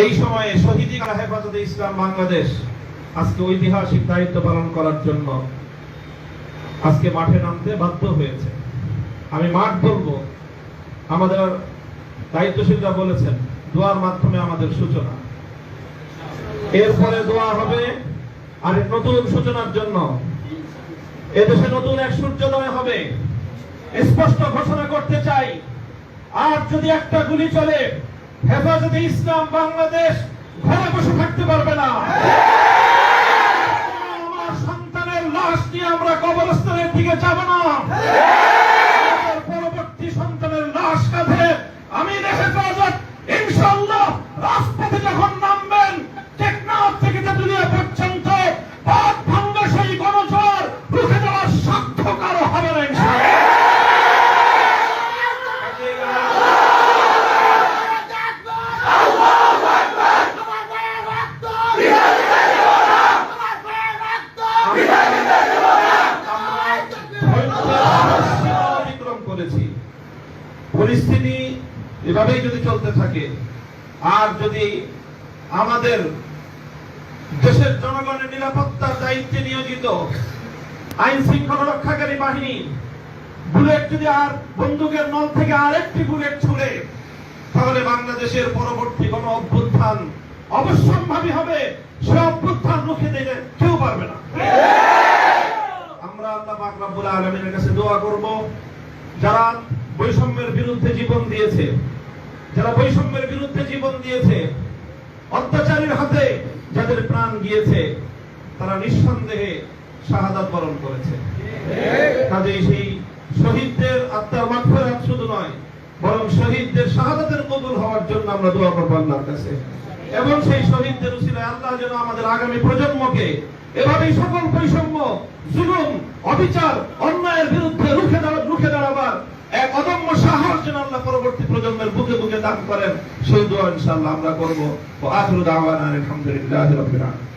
এই সময়ে শহীদি হেফাজতে ইসলাম বাংলাদেশ আজকে ঐতিহাসিক দায়িত্ব পালন করার জন্য আজকে মাঠে নামতে বাধ্য হয়েছে। আমি মাঠ বলবো, আমাদের দায়িত্বশীলরা বলেছেন দোয়ার মাধ্যমে আমাদের সূচনা, এরপরে দোয়া হবে আর নতুন সূচনার জন্য। এদেশে নতুন এক সূর্যোদয় হবে, স্পষ্ট ঘোষণা করতে চাই। আর যদি একটা গুলি চলে, হেফাজতে ইসলাম বাংলাদেশ ঘরে বসে থাকতে পারবে না। আমার সন্তানের লাশ নিয়ে আমরা কবরস্থানের দিকে যাব না। পরবর্তী সন্তানের লাশ কাঁধে আমি হেফাজত ইনশাআল্লাহ রাজপথে যখন নামবেন, টেকনাফ থেকে তেতুলিয়া পর্যন্ত পথ ভাঙ্গা সেই গণজোয়ার রুখে দেওয়ার সার্থক আরো হবে না ইনশাআল্লাহ। পরিস্থিতি এভাবেই যদি চলতে থাকে, আর যদি আমাদের দেশের জনগণের নিরাপত্তার দায়িত্বে নিয়োজিত আইন শৃঙ্খলা রক্ষাকারী বাহিনী বুলেট যদি আর বন্দুকের নল থেকে আরেকটি বুলেট ছুড়ে, তাহলে বাংলাদেশের পরবর্তী কোন অভ্যুত্থান অবশ্যম্ভাবী হবে। সে অভ্যুত্থান রুখে দিতে কেউ পারবে না। আমরা আল্লাহ পাক রব্বুল আলামিনের কাছে দোয়া করব, যারা বৈষম্যের বিরুদ্ধে জীবন দিয়েছে, যারা বৈষম্যের বিরুদ্ধে জীবন দিয়েছে, অত্যাচারীর হাতে যাদের প্রাণ গিয়েছে, তারা নিঃসন্দেহে শাহাদাত বরণ করেছে। কাজেই সেই শহীদদের আত্মার মাগফিরাত শুধু নয়, বরং শহীদদের শাহাদাতের কবুল হওয়ার জন্য আমরা দোয়া করব আল্লাহর কাছে। এবং সেই শহীদদের উসিলায় আল্লাহ যেন আমাদের আগামী প্রজন্মকে এভাবেই সকল বৈষম্য, জুলুম, অবিচার, অন্যায়ের বিরুদ্ধে রুখে দাঁড়াবার এক অদম্য সাহস যেন আল্লাহ পরবর্তী প্রজন্মের বুকে বুকে দান করেন, সেই দোয়া ইনশাআল্লাহ আমরা করব। ওয়া আখিরু দাওয়ানা আলহামদুলিল্লাহি রাব্বিল আলামিন।